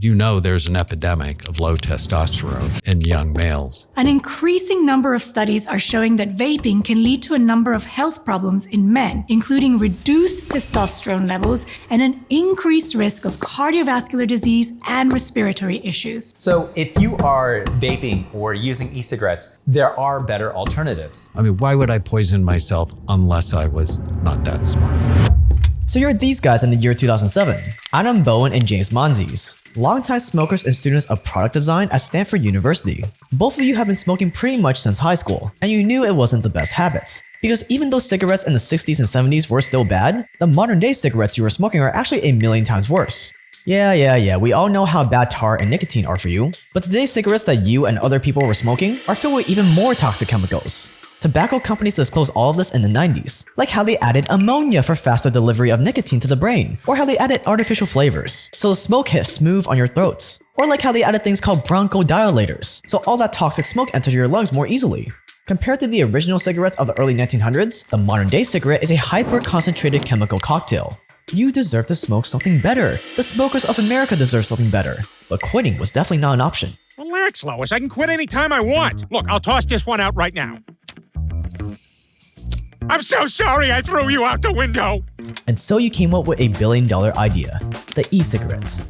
you know there's an epidemic of low testosterone in young males. An increasing number of studies are showing that vaping can lead to a number of health problems in men, including reduced testosterone levels and an increased risk of cardiovascular disease and respiratory issues. So if you are vaping or using e-cigarettes, there are better alternatives. I mean, why would I poison myself unless I was not that smart? So you're these guys in the year 2007, Adam Bowen and James Monzes, longtime smokers and students of product design at Stanford University. Both of you have been smoking pretty much since high school, and you knew it wasn't the best habits. Because even though cigarettes in the 60s and 70s were still bad, the modern day cigarettes you were smoking are actually a million times worse. Yeah, we all know how bad tar and nicotine are for you, but today's cigarettes that you and other people were smoking are filled with even more toxic chemicals. Tobacco companies disclosed all of this in the 90s, like how they added ammonia for faster delivery of nicotine to the brain, or how they added artificial flavors, so the smoke hits smooth on your throats, or like how they added things called bronchodilators, so all that toxic smoke enters your lungs more easily. Compared to the original cigarettes of the early 1900s, the modern day cigarette is a hyper-concentrated chemical cocktail. You deserve to smoke something better. The smokers of America deserve something better. But quitting was definitely not an option. Relax, Lois. I can quit anytime I want. Look, I'll toss this one out right now. I'm so sorry I threw you out the window. And so you came up with a $1 billion idea, the e-cigarettes.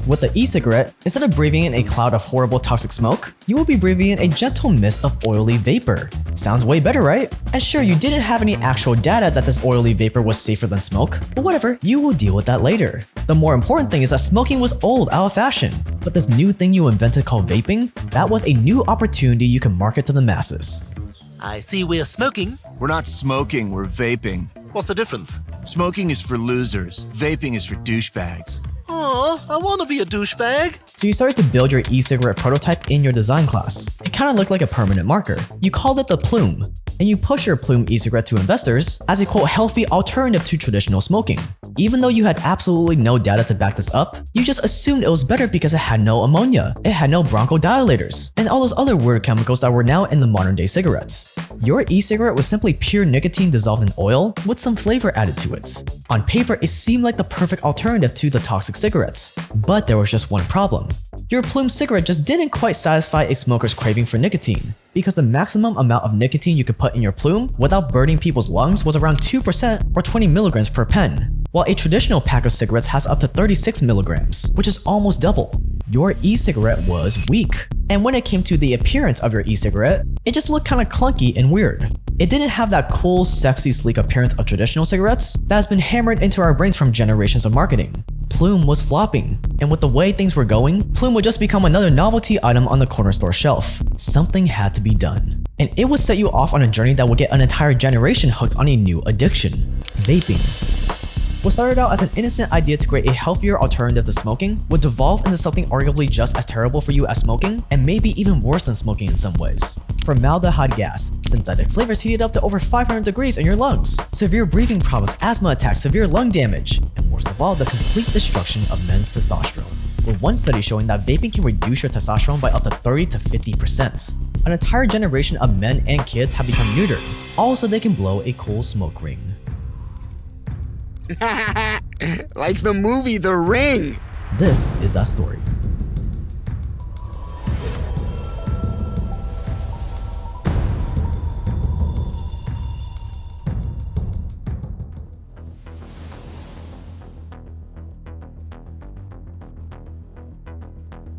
With the e-cigarette, instead of breathing in a cloud of horrible toxic smoke, you will be breathing in a gentle mist of oily vapor. Sounds way better, right? And sure, you didn't have any actual data that this oily vapor was safer than smoke, but whatever, you will deal with that later. The more important thing is that smoking was old, out of fashion. But this new thing you invented called vaping, that was a new opportunity you can market to the masses. I see we're smoking. We're not smoking, we're vaping. What's the difference? Smoking is for losers. Vaping is for douchebags. Oh, I want to be a douchebag. So you started to build your e-cigarette prototype in your design class. It kind of looked like a permanent marker. You called it the Plume, and you push your Plume e-cigarette to investors as a quote healthy alternative to traditional smoking. Even though you had absolutely no data to back this up, you just assumed it was better because it had no ammonia, it had no bronchodilators, and all those other weird chemicals that were now in the modern day cigarettes. Your e-cigarette was simply pure nicotine dissolved in oil with some flavor added to it. On paper, it seemed like the perfect alternative to the toxic cigarettes, but there was just one problem. Your Plume cigarette just didn't quite satisfy a smoker's craving for nicotine, because the maximum amount of nicotine you could put in your Plume without burning people's lungs was around 2% or 20 milligrams per pen, while a traditional pack of cigarettes has up to 36 milligrams, which is almost double. Your e-cigarette was weak. And when it came to the appearance of your e-cigarette, it just looked kinda clunky and weird. It didn't have that cool, sexy, sleek appearance of traditional cigarettes that has been hammered into our brains from generations of marketing. Plume was flopping, and with the way things were going, Plume would just become another novelty item on the corner store shelf. Something had to be done. And it would set you off on a journey that would get an entire generation hooked on a new addiction: vaping. What started out as an innocent idea to create a healthier alternative to smoking would devolve into something arguably just as terrible for you as smoking, and maybe even worse than smoking in some ways. Formaldehyde gas, synthetic flavors heated up to over 500 degrees in your lungs, severe breathing problems, asthma attacks, severe lung damage, and worst of all, the complete destruction of men's testosterone. With one study showing that vaping can reduce your testosterone by up to 30 to 50%. An entire generation of men and kids have become neutered, all so they can blow a cool smoke ring. Like the movie The Ring. This is that story.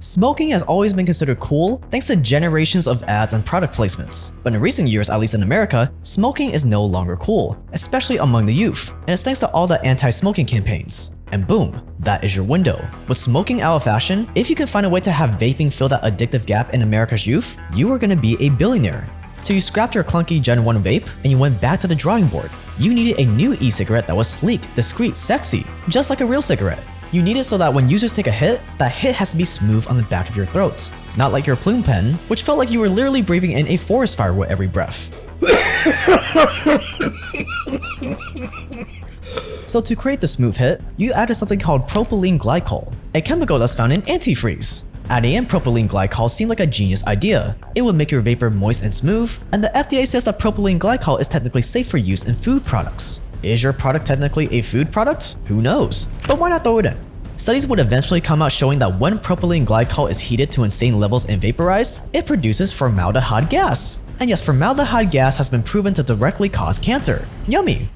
Smoking has always been considered cool thanks to generations of ads and product placements. But in recent years, at least in America, smoking is no longer cool, especially among the youth, and it's thanks to all the anti-smoking campaigns. And boom, that is your window. With smoking out of fashion, if you can find a way to have vaping fill that addictive gap in America's youth, you are gonna be a billionaire. So you scrapped your clunky Gen 1 vape and you went back to the drawing board. You needed a new e-cigarette that was sleek, discreet, sexy, just like a real cigarette. You need it so that when users take a hit, that hit has to be smooth on the back of your throat. Not like your Plume pen, which felt like you were literally breathing in a forest fire with every breath. So to create the smooth hit, you added something called propylene glycol, a chemical that's found in antifreeze. Adding in propylene glycol seemed like a genius idea. It would make your vapor moist and smooth, and the FDA says that propylene glycol is technically safe for use in food products. Is your product technically a food product? Who knows? But why not throw it in? studies would eventually come out showing that when propylene glycol is heated to insane levels and vaporized, it produces formaldehyde gas. And yes, formaldehyde gas has been proven to directly cause cancer. Yummy!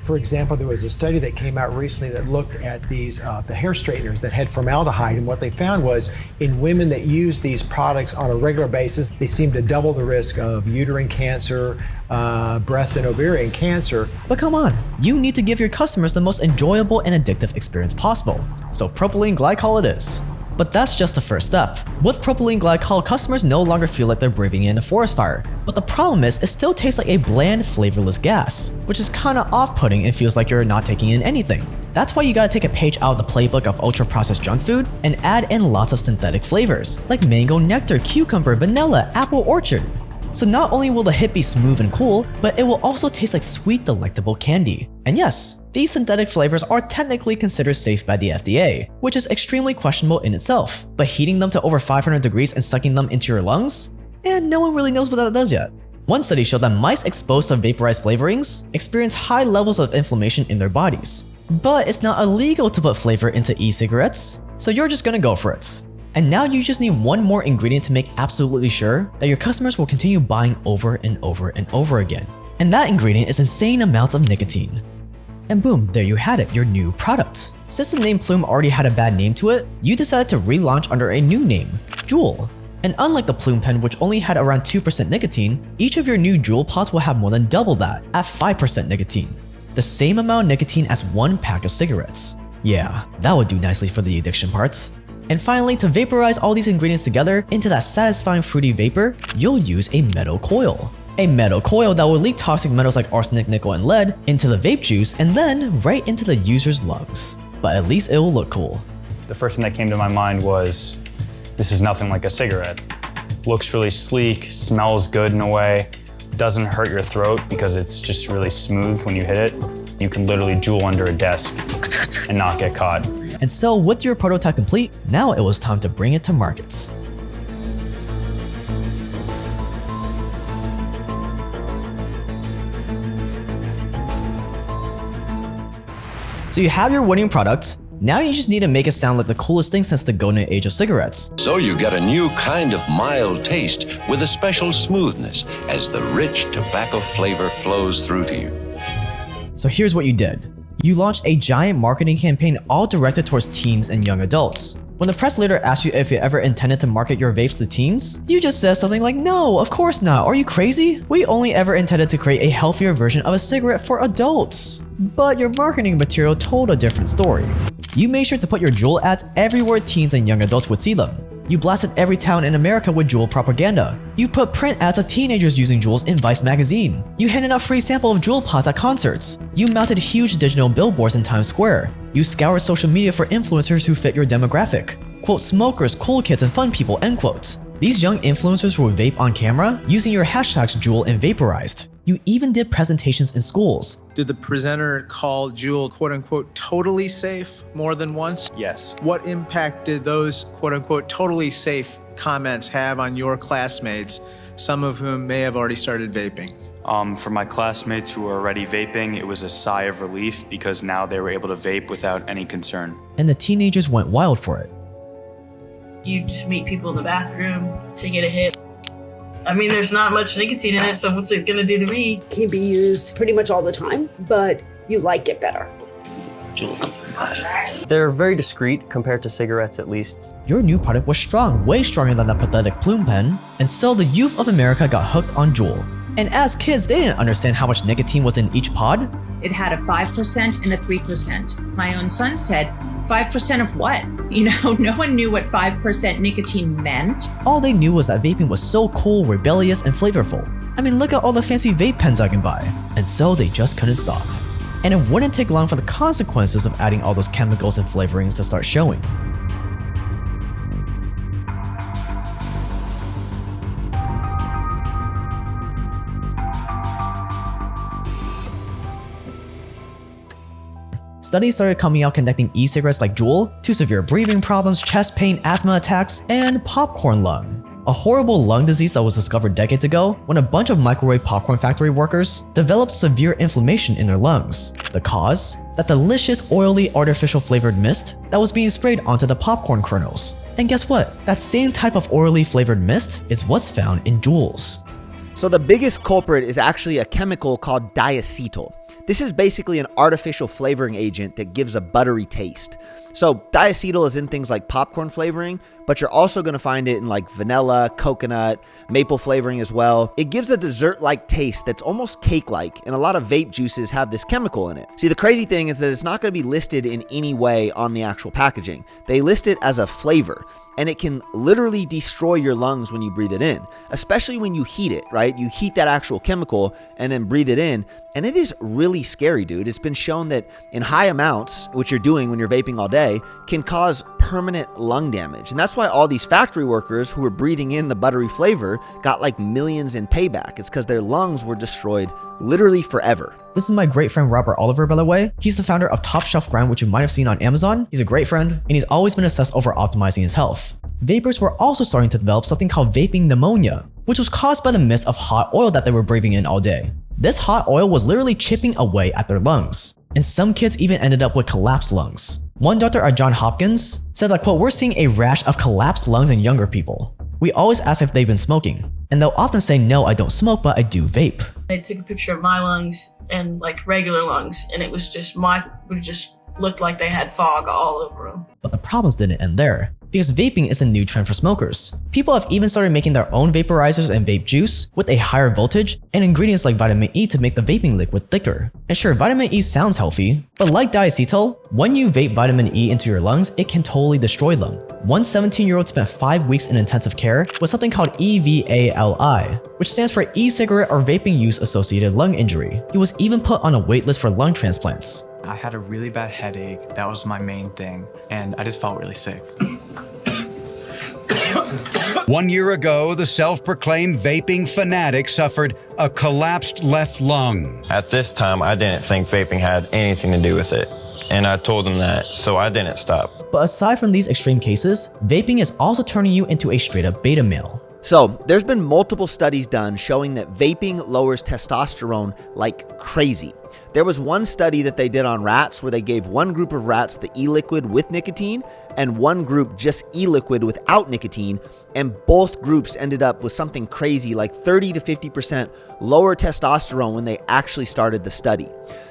For example, there was a study that came out recently that looked at these the hair straighteners that had formaldehyde, and what they found was in women that use these products on a regular basis, they seem to double the risk of uterine cancer, breast and ovarian cancer. But come on, you need to give your customers the most enjoyable and addictive experience possible. So propylene glycol it is. But that's just the first step. With propylene glycol, customers no longer feel like they're breathing in a forest fire. But the problem is, it still tastes like a bland, flavorless gas, which is kinda off-putting and feels like you're not taking in anything. That's why you gotta take a page out of the playbook of ultra-processed junk food and add in lots of synthetic flavors, like mango nectar, cucumber, vanilla, apple orchard. So not only will the hit be smooth and cool, but it will also taste like sweet, delectable candy. And yes, these synthetic flavors are technically considered safe by the FDA, which is extremely questionable in itself. But heating them to over 500 degrees and sucking them into your lungs? And no one really knows what that does yet. One study showed that mice exposed to vaporized flavorings experience high levels of inflammation in their bodies. But it's not illegal to put flavor into e-cigarettes, so you're just gonna go for it. And now you just need one more ingredient to make absolutely sure that your customers will continue buying over and over and over again. And that ingredient is insane amounts of nicotine. And boom, there you had it, your new product. Since the name Plume already had a bad name to it, you decided to relaunch under a new name, Juul. And unlike the Plume pen, which only had around 2% nicotine, each of your new Juul pods will have more than double that, at 5% nicotine. The same amount of nicotine as one pack of cigarettes. Yeah, that would do nicely for the addiction parts. And finally, to vaporize all these ingredients together into that satisfying fruity vapor, you'll use a metal coil. A metal coil that will leak toxic metals like arsenic, nickel, and lead into the vape juice and then right into the user's lungs. But at least it'll look cool. The first thing that came to my mind was, this is nothing like a cigarette. Looks really sleek, smells good in a way, doesn't hurt your throat because it's just really smooth when you hit it. You can literally Juul under a desk and not get caught. And so with your prototype complete, now it was time to bring it to markets. So you have your winning product, now you just need to make it sound like the coolest thing since the golden age of cigarettes. So you get a new kind of mild taste with a special smoothness as the rich tobacco flavor flows through to you. So here's what you did. You launched a giant marketing campaign all directed towards teens and young adults. When the press later asked you if you ever intended to market your vapes to teens, you just said something like, "No, of course not. Are you crazy? We only ever intended to create a healthier version of a cigarette for adults." But your marketing material told a different story. You made sure to put your Juul ads everywhere teens and young adults would see them. You blasted every town in America with Juul propaganda. You put print ads of teenagers using Juuls in Vice magazine. You handed out free sample of Juul pods at concerts. You mounted huge digital billboards in Times Square. You scoured social media for influencers who fit your demographic. Quote, smokers, cool kids, and fun people, end quotes. These young influencers will vape on camera using your hashtags Juul and Vaporized. You even did presentations in schools. Did the presenter call Juul quote-unquote totally safe more than once? Yes. What impact did those quote-unquote totally safe comments have on your classmates, some of whom may have already started vaping? For my classmates who were already vaping, it was a sigh of relief because now they were able to vape without any concern. And the teenagers went wild for it. You just meet people in the bathroom to get a hit. I mean, there's not much nicotine in it, so what's it gonna do to me? Can be used pretty much all the time, but you like it better. They're very discreet compared to cigarettes, at least. Your new product was strong, way stronger than that pathetic Plume pen, and so the youth of America got hooked on Juul. And as kids, they didn't understand how much nicotine was in each pod. It had a 5% and a 3%. My own son said, 5% of what? You know, no one knew what 5% nicotine meant. All they knew was that vaping was so cool, rebellious, and flavorful. I mean, look at all the fancy vape pens I can buy. And so they just couldn't stop. And it wouldn't take long for the consequences of adding all those chemicals and flavorings to start showing. Studies started coming out connecting e-cigarettes like Juul to severe breathing problems, chest pain, asthma attacks, and popcorn lung. a horrible lung disease that was discovered decades ago when a bunch of microwave popcorn factory workers developed severe inflammation in their lungs. The cause? That delicious, oily, artificial flavored mist that was being sprayed onto the popcorn kernels. And guess what? That same type of oily flavored mist is what's found in Juuls. So the biggest culprit is actually a chemical called diacetyl. This is basically an artificial flavoring agent that gives a buttery taste. So diacetyl is in things like popcorn flavoring, but you're also going to find it in like vanilla, coconut, maple flavoring as well. It gives a dessert-like taste that's almost cake-like, and a lot of vape juices have this chemical in it. See, the crazy thing is that it's not going to be listed in any way on the actual packaging. They list it as a flavor, and it can literally destroy your lungs when you breathe it in, especially when you heat it, right? You heat that actual chemical and then breathe it in, and it is really scary, dude. It's been shown that in high amounts, which you're doing when you're vaping all day, can cause permanent lung damage. And that's why all these factory workers who were breathing in the buttery flavor got like millions in payback. It's because their lungs were destroyed literally forever. This is my great friend Robert Oliver, by the way. He's the founder of Top Shelf Grind, which you might have seen on Amazon. He's a great friend, and he's always been obsessed over optimizing his health. Vapors were also starting to develop something called vaping pneumonia, which was caused by the mist of hot oil that they were breathing in all day. This hot oil was literally chipping away at their lungs, and some kids even ended up with collapsed lungs. One doctor at Johns Hopkins said that, quote, "We're seeing a rash of collapsed lungs in younger people. We always ask if they've been smoking, and they'll often say, no, I don't smoke, but I do vape." They took a picture of my lungs and like regular lungs, and it was just looked like they had fog all over them. But the problems didn't end there, because vaping is the new trend for smokers. People have even started making their own vaporizers and vape juice with a higher voltage and ingredients like vitamin E to make the vaping liquid thicker. And sure, vitamin E sounds healthy, but like diacetyl, when you vape vitamin E into your lungs, it can totally destroy them. One 17-year-old spent 5 weeks in intensive care with something called EVALI, which stands for e-cigarette or vaping use associated lung injury. He was even put on a wait list for lung transplants. I had a really bad headache, that was my main thing, and I just felt really sick. 1 year ago, the self-proclaimed vaping fanatic suffered a collapsed left lung. At this time, I didn't think vaping had anything to do with it, and I told them that, so I didn't stop. But aside from these extreme cases, vaping is also turning you into a straight-up beta male. So there's been multiple studies done showing that vaping lowers testosterone like crazy. There was one study that they did on rats where they gave one group of rats the e-liquid with nicotine and one group just e-liquid without nicotine, and both groups ended up with something crazy like 30 to 50% lower testosterone when they actually started the study.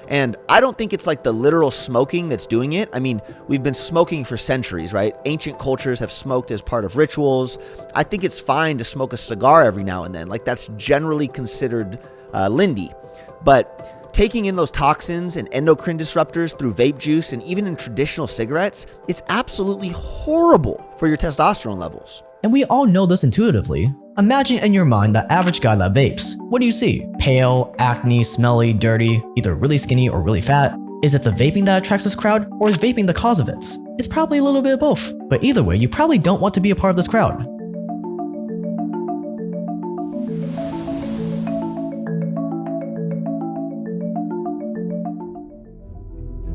And I don't think it's like the literal smoking that's doing it. I mean, we've been smoking for centuries, right? Ancient cultures have smoked as part of rituals. I think it's fine to smoke a cigar every now and then. Like that's generally considered lindy. But taking in those toxins and endocrine disruptors through vape juice and even in traditional cigarettes, it's absolutely horrible for your testosterone levels. And we all know this intuitively. Imagine in your mind the average guy that vapes. What do you see? Pale, acne, smelly, dirty, either really skinny or really fat? Is it the vaping that attracts this crowd, or is vaping the cause of it? It's probably a little bit of both. But either way, you probably don't want to be a part of this crowd.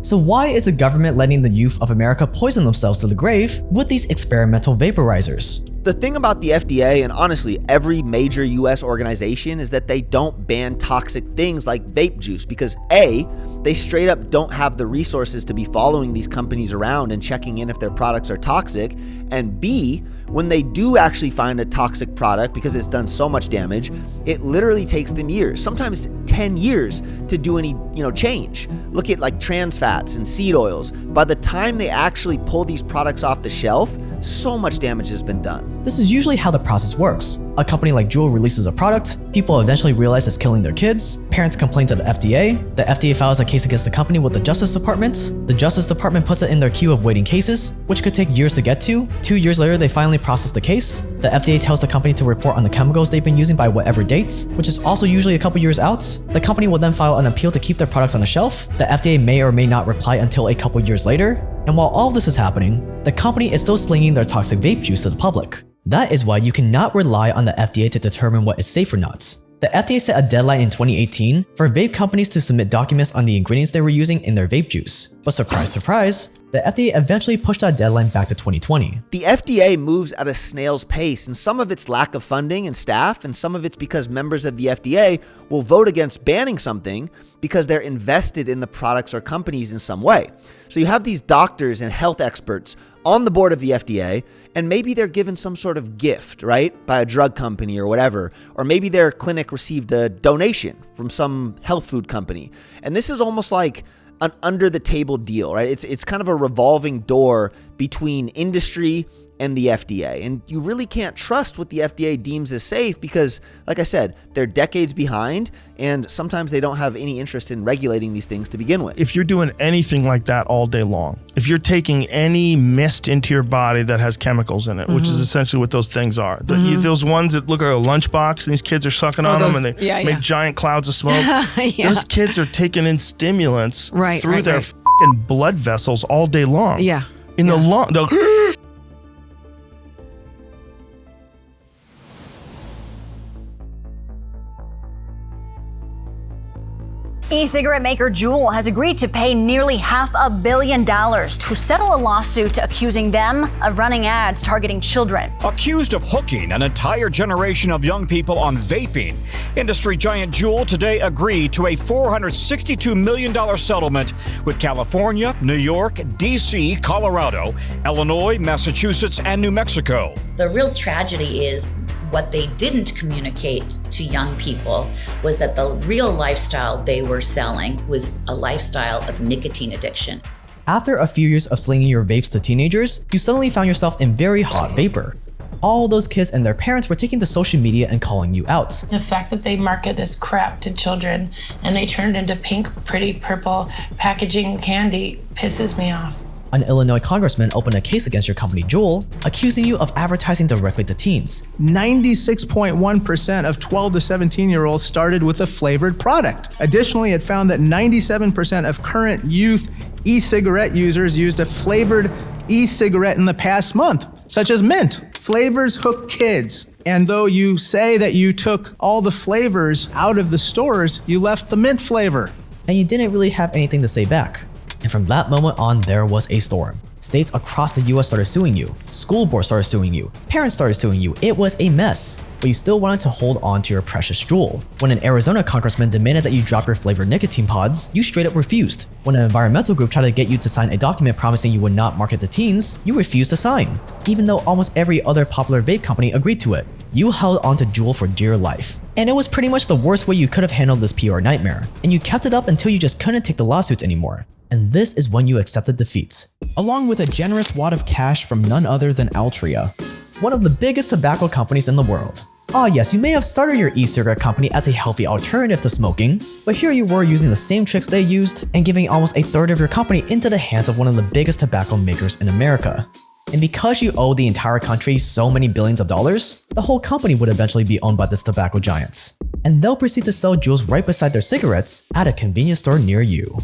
So why is the government letting the youth of America poison themselves to the grave with these experimental vaporizers? The thing about the FDA, and honestly every major US organization, is that they don't ban toxic things like vape juice because A, they straight up don't have the resources to be following these companies around and checking in if their products are toxic, and B, when they do actually find a toxic product because it's done so much damage, it literally takes them years, sometimes 10 years to do any, change. Look at like trans fats and seed oils. By the time they actually pull these products off the shelf, so much damage has been done. This is usually how the process works. A company like Juul releases a product, people eventually realize it's killing their kids, parents complain to the FDA files a case against the company with the Justice Department, the Justice Department puts it in their queue of waiting cases, which could take years to get to. 2 years later, they finally process the case. The FDA tells the company to report on the chemicals they've been using by whatever dates, which is also usually a couple years out. The company will then file an appeal to keep their products on the shelf. The FDA may or may not reply until a couple years later. And while all this is happening, the company is still slinging their toxic vape juice to the public. That is why you cannot rely on the FDA to determine what is safe or not. The FDA set a deadline in 2018 for vape companies to submit documents on the ingredients they were using in their vape juice. But surprise, surprise, the FDA eventually pushed that deadline back to 2020. The FDA moves at a snail's pace, and some of it's lack of funding and staff, and some of it's because members of the FDA will vote against banning something because they're invested in the products or companies in some way. So you have these doctors and health experts on the board of the FDA, and maybe they're given some sort of gift, right, by a drug company or whatever, or maybe their clinic received a donation from some health food company. And this is almost like an under the table deal, right? It's kind of a revolving door between industry and the FDA. And you really can't trust what the FDA deems as safe because, like I said, they're decades behind and sometimes they don't have any interest in regulating these things to begin with. If you're doing anything like that all day long, if you're taking any mist into your body that has chemicals in it, which is essentially what those things are, those ones that look like a lunchbox and these kids are sucking on them and they make giant clouds of smoke, those kids are taking in stimulants through their fucking blood vessels all day long. In the lung. E-cigarette maker Juul has agreed to pay nearly $500 million to settle a lawsuit accusing them of running ads targeting children. Accused of hooking an entire generation of young people on vaping, industry giant Juul today agreed to a $462 million settlement with California, New York, D.C., Colorado, Illinois, Massachusetts, and New Mexico. The real tragedy is what they didn't communicate to young people was that the real lifestyle they were selling was a lifestyle of nicotine addiction. After a few years of slinging your vapes to teenagers, you suddenly found yourself in very hot vapor. All those kids and their parents were taking to social media and calling you out. The fact that they market this crap to children and they turn it into pink, pretty purple packaging candy pisses me off. An Illinois congressman opened a case against your company Juul, accusing you of advertising directly to teens. 96.1% of 12 to 17-year-olds started with a flavored product. Additionally, it found that 97% of current youth e-cigarette users used a flavored e-cigarette in the past month, such as mint. Flavors hook kids. And though you say that you took all the flavors out of the stores, you left the mint flavor. And you didn't really have anything to say back. And from that moment on, there was a storm. States across the US started suing you. School boards started suing you. Parents started suing you. It was a mess. But you still wanted to hold on to your precious Juul. When an Arizona congressman demanded that you drop your flavored nicotine pods, you straight up refused. When an environmental group tried to get you to sign a document promising you would not market to teens, you refused to sign. Even though almost every other popular vape company agreed to it. You held onto Juul for dear life. And it was pretty much the worst way you could have handled this PR nightmare. And you kept it up until you just couldn't take the lawsuits anymore. And this is when you accepted defeat. Along with a generous wad of cash from none other than Altria, one of the biggest tobacco companies in the world. Ah yes, you may have started your e-cigarette company as a healthy alternative to smoking, but here you were using the same tricks they used and giving almost a third of your company into the hands of one of the biggest tobacco makers in America. And because you owe the entire country so many billions of dollars, the whole company would eventually be owned by this tobacco giants. And they'll proceed to sell Juuls right beside their cigarettes at a convenience store near you.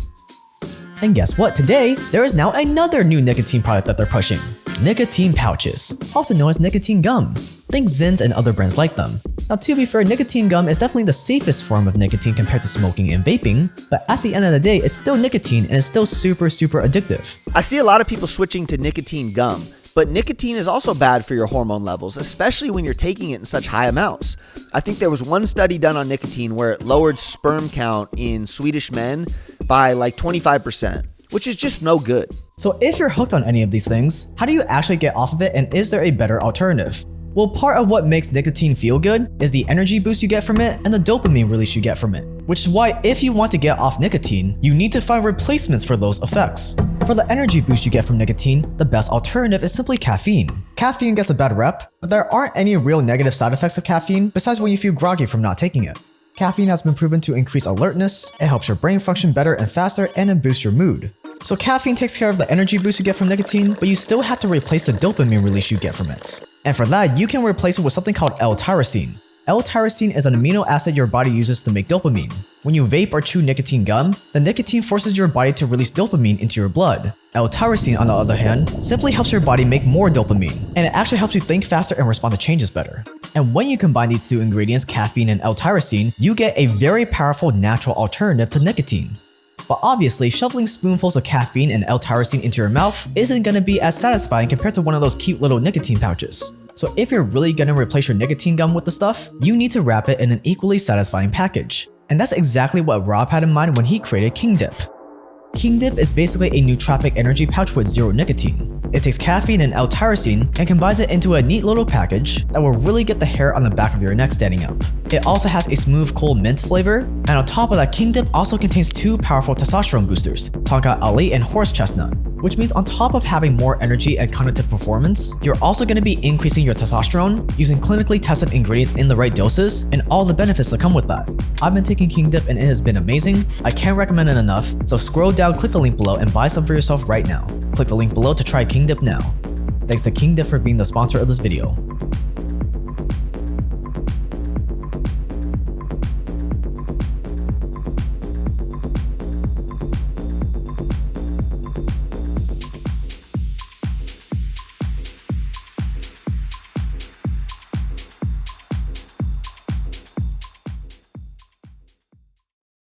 And guess what? Today, there is now another new nicotine product that they're pushing. Nicotine pouches, also known as nicotine gum. Think Zins and other brands like them. Now to be fair, nicotine gum is definitely the safest form of nicotine compared to smoking and vaping, but at the end of the day, it's still nicotine and it's still super addictive. I see a lot of people switching to nicotine gum, but nicotine is also bad for your hormone levels, especially when you're taking it in such high amounts. I think there was one study done on nicotine where it lowered sperm count in Swedish men by like 25%, which is just no good. So if you're hooked on any of these things, how do you actually get off of it, and is there a better alternative? Well, part of what makes nicotine feel good is the energy boost you get from it and the dopamine release you get from it. Which is why if you want to get off nicotine, you need to find replacements for those effects. For the energy boost you get from nicotine, the best alternative is simply caffeine. Caffeine gets a bad rep, but there aren't any real negative side effects of caffeine besides when you feel groggy from not taking it. Caffeine has been proven to increase alertness, it helps your brain function better and faster, and it boosts your mood. So caffeine takes care of the energy boost you get from nicotine, but you still have to replace the dopamine release you get from it. And for that, you can replace it with something called L-tyrosine. L-tyrosine is an amino acid your body uses to make dopamine. When you vape or chew nicotine gum, the nicotine forces your body to release dopamine into your blood. L-tyrosine, on the other hand, simply helps your body make more dopamine, and it actually helps you think faster and respond to changes better. And when you combine these two ingredients, caffeine and L-tyrosine, you get a very powerful natural alternative to nicotine. But obviously, shoveling spoonfuls of caffeine and L-tyrosine into your mouth isn't going to be as satisfying compared to one of those cute little nicotine pouches. So if you're really going to replace your nicotine gum with the stuff, you need to wrap it in an equally satisfying package. And that's exactly what Rob had in mind when he created King Dip. King Dip is basically a nootropic energy pouch with zero nicotine. It takes caffeine and L-tyrosine and combines it into a neat little package that will really get the hair on the back of your neck standing up. It also has a smooth, cool mint flavor, and on top of that, King Dip also contains two powerful testosterone boosters, Tonka Ali and Horse Chestnut, which means on top of having more energy and cognitive performance, you're also going to be increasing your testosterone using clinically tested ingredients in the right doses and all the benefits that come with that. I've been taking King Dip and it has been amazing. I can't recommend it enough, so scroll down, click the link below and buy some for yourself right now. Click the link below to try King Dip now. Thanks to King Dip for being the sponsor of this video.